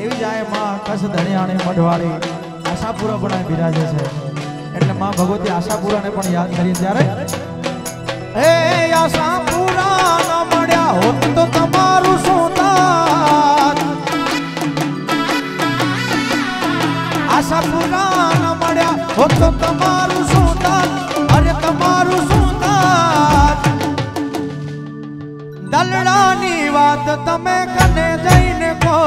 એવી જાય માં કસ ધણિયાણી મઢવાળી આશાપુરા પણ બિરાજે છે એટલે માં ભગવતી આશાપુરાને પણ યાદ કરી ત્યારે હે આશાપુરા ન મળ્યા હોત તો તમારું શું થાત આશાપુરા ન મળ્યા હોત તો તમારું શું થાત અરે તમારું શું થાત દલડાની વાત તમે કને જઈને કહો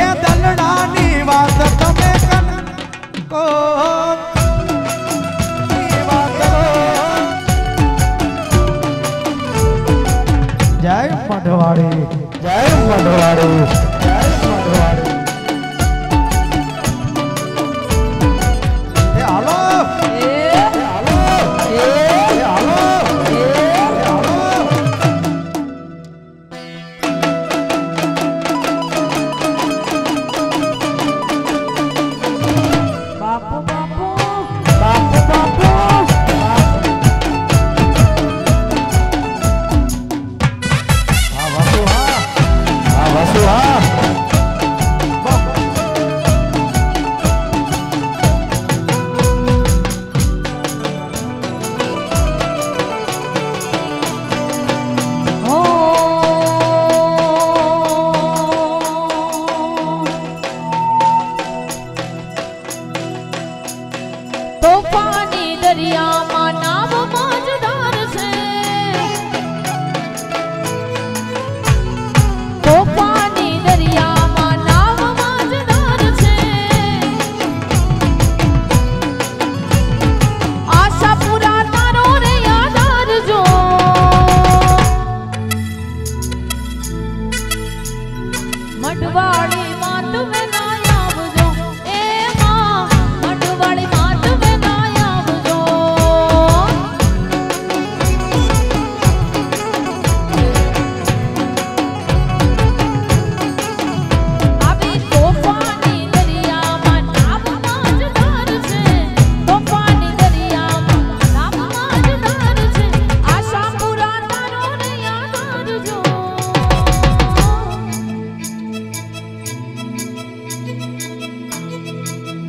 એ દલડાની વાત તમે કને કહો જય મઢવાડી જય મઢવાડી જય મઢવાડી એ હાલો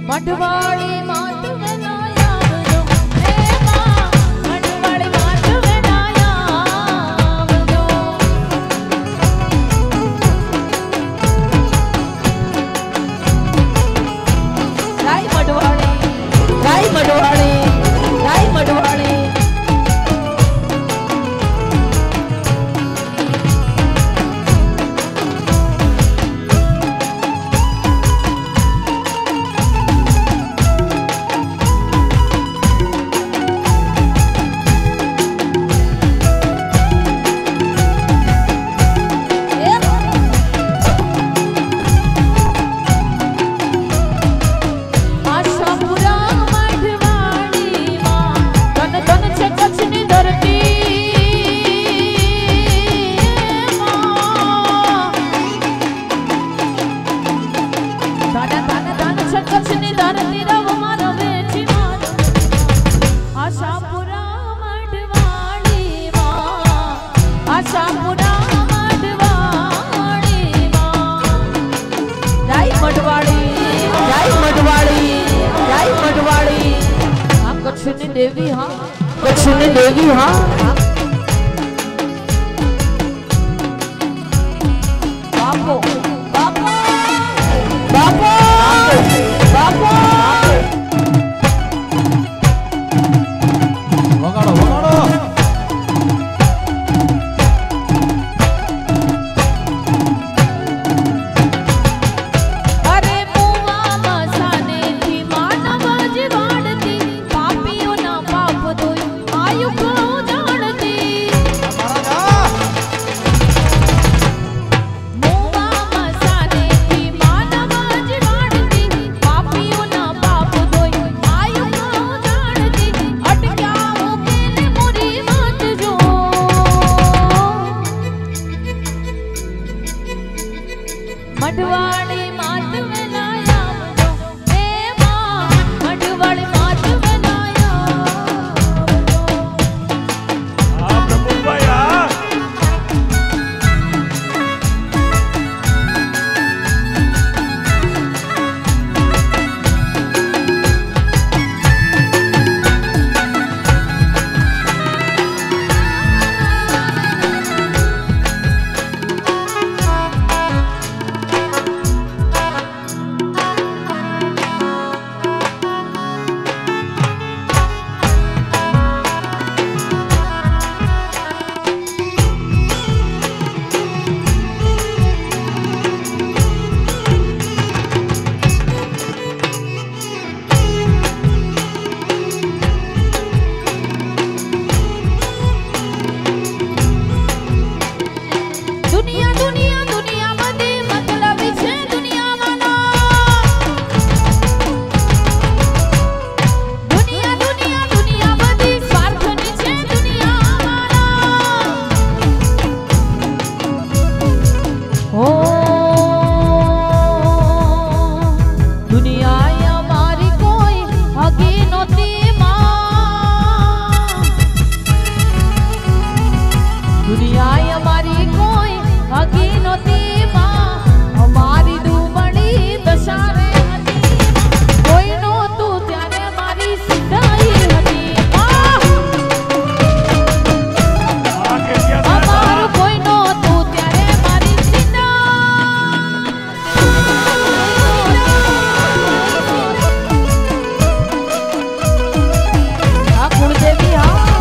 મઢવાળી માત વેના આવજો હે માં મઢવાળી માત વેના આવજો જય મઢવાળી જય મઢવાળી જય મઢવાળી देवी हाँ कच्छनी देवी हाँ बापो बापो बापो बापो વગાડો વગાડો अरे मुआ मसाने थी मानव जीवाड़ती पापियों ना पाप दोई आयु को जानती मुआ मसाने थी मानव जीवाड़ती पापियों ना पाप दोई आयु को जानती अटक्याओ केले मोरी मात जो मढ़वाड़ी मात में लाया मुझो ए माँ मढ़वाड़ी मात में लाया प्रभु भैया અમારી કોઈ હકી નહોતી માં અમારી દુબળી દશા રે હતી કોઈ નહોતું ત્યારે મારી સિદ્ધાઈ હતી અમારું કોઈ નહોતું ત્યારે મારી સિદ્ધાઈ આ કુળદેવી હા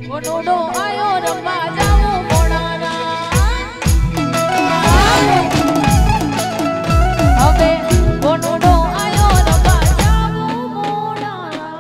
ગોનોડો આયો રમવા જાવું મોડાના હવે ગોનોડો આયો રમવા જાવું મોડાના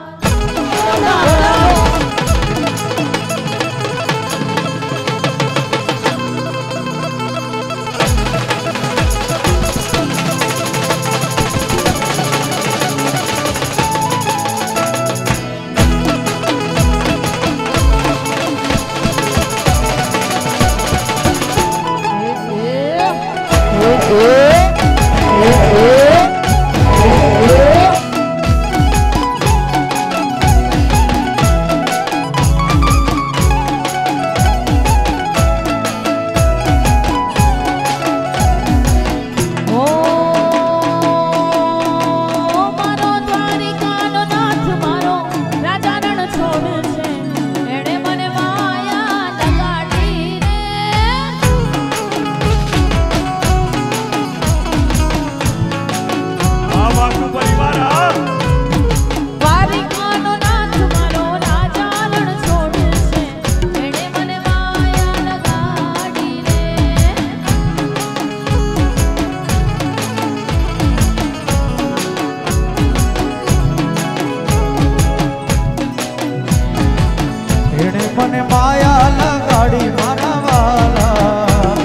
મને માયા લગાડી મારા વાલા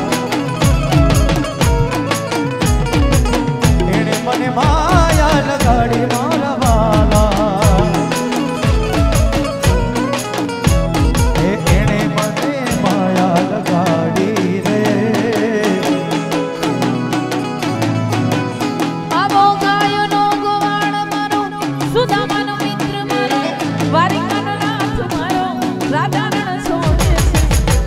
એણે મને માયા લગાડી મારા વાલા એણે મને માયા લગાડી રે આવો ગાયનો ગોવાળ મારો સુદામાનો મિત્ર મારો વારિકાનો નાથ મારો રાધારણ છોડે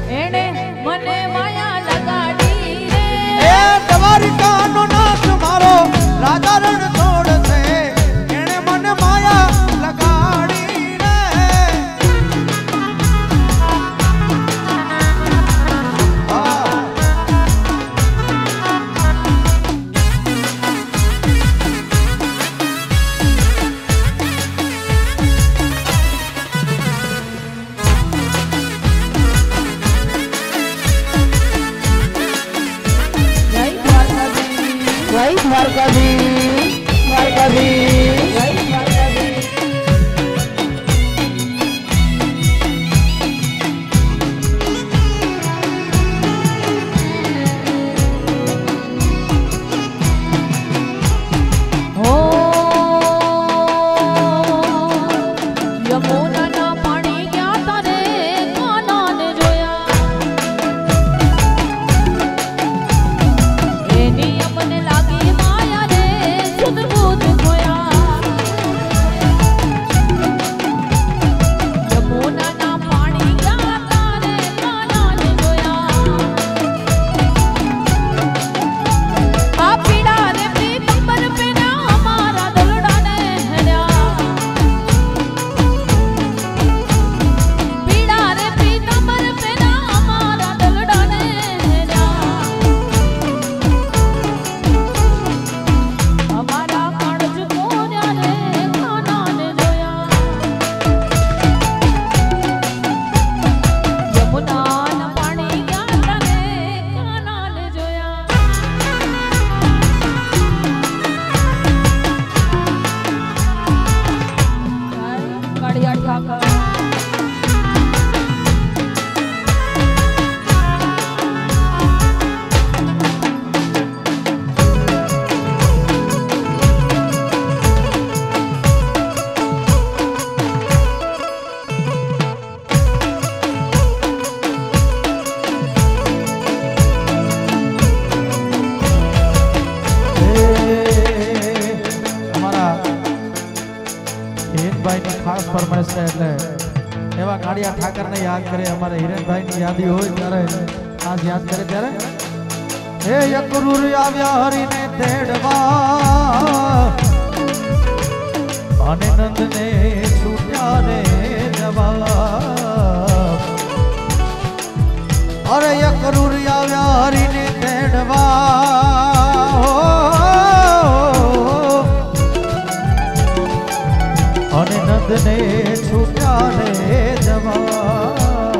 છે એણે મને માયા લગાડી રે એ દ્વારિકાનો નાથ મારો રાધારણ છોડશે એણે મને માયા લગાડી રે જય દ્વારકાધીશ દ્વારકાધીશ જય દ્વારકાધીશ હો યમુનાના પાણી ગયા તારે કાનાને જોયા એની અમને લાગી માયા રે સુધબુધ ખોયા યમુનાના પાણી ગયા તારે કાનાને જોયા આ પીડા રે પીતંબર પેના અમારા દલડાને હર્યા પીડા રે પીતંબર પેના અમારા દલડાને હર્યા અમારા કાળજ કોર્યા રે કાનાને જોયા યમુનાના પાણી ગયા તારે કાનાને જોયા કાળિયા ઠાકર અમારા હિરેનભાઈની ખાસ ફરમાઈશ છે એટલે એવા કાળિયા ઠાકરને યાદ કરે અમારે હિરેનભાઈની યાદી હોય ત્યારે ખાસ યાદ કરે ત્યારે હે યકરુર આવ્યા હરીને તેડવા અને નંદને છૂટ્યા રે જવા અરે યકરુર આવ્યા હરીને તેડવા અને નંદને છૂટ્યા રે જવા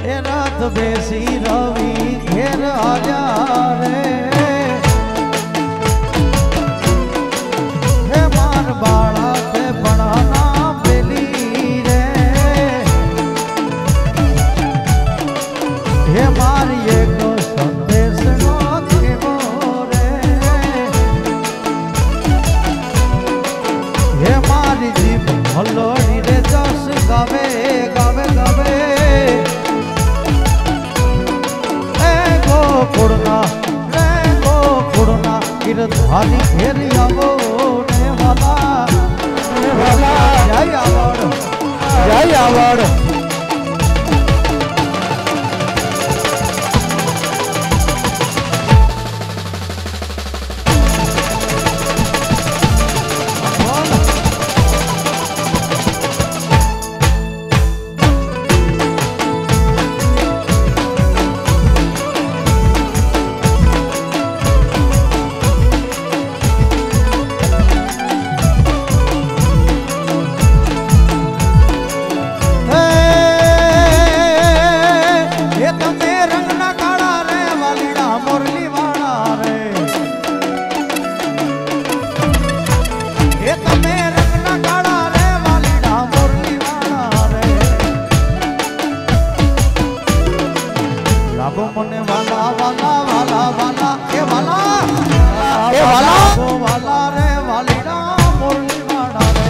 એ રાત બેસી રવિ ઘેર આવ્યા રે હે માર બાળા તે ભણાના પેલી રે હે મારી એક સંદેશ નો થેવો રે હે મારી જીભ હલોડી રે જસ ગાવે ગાવે ગાવે ગોકુળના ગિરધારી ઘેરી આવો ને વાલા જય આવડ મને વાલા વાલા વાલા વાલા એ વાલા વાલા રે વાલીડા મોરલી વાડા રે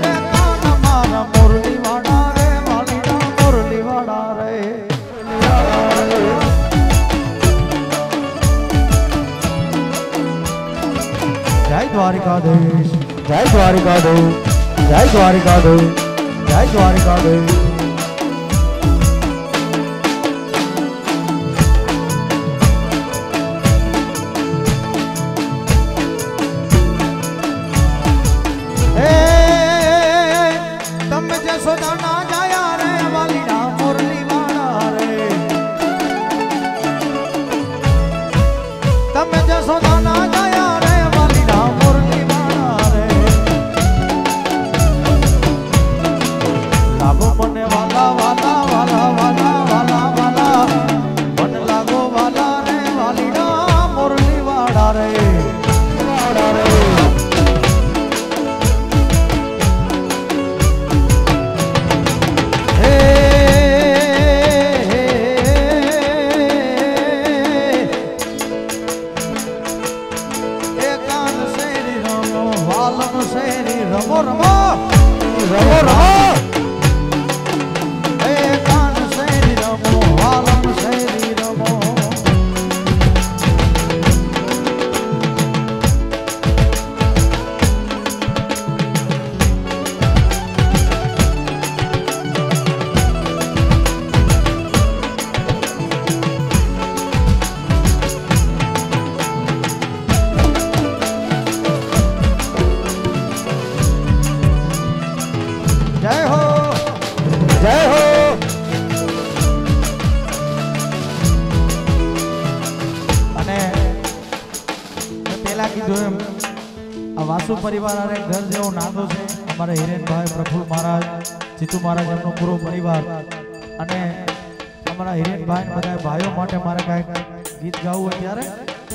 એ કાન મારા મોરલી વાડા રે વાલીડા મોરલી વાડા રે જય દ્વારિકાધીશ જય દ્વારિકાધીશ જય દ્વારિકાધીશ જય દ્વારિકાધીશ સોદાના જાયા રે વાલીડા મોરલી વાડા રે તમે જે સોદાના જાયા રે વાલીડા મોરલી વાડા રે લાગો મને વાલા વાલા વાલા વાલા વાલા વાલા મને લાગો વાલા રે વાલીડા મોરલી વાડા રે વાડા રે રમો રમો રમો રમો એ કાન શેરી રમો વાલમ શેરી રમો જય હો અને પેલા કીધું એમ આ વાસુ પરિવાર અરે ઘર જેવો નાતો છે અમારા હિરેનભાઈ પ્રફુલ મહારાજ જીતુ મહારાજ એમનો પૂરો પરિવાર અને અમારા હિરેનભાઈ બધા ભાઈઓ માટે મારે કાંઈક ગીત ગાવું અત્યારે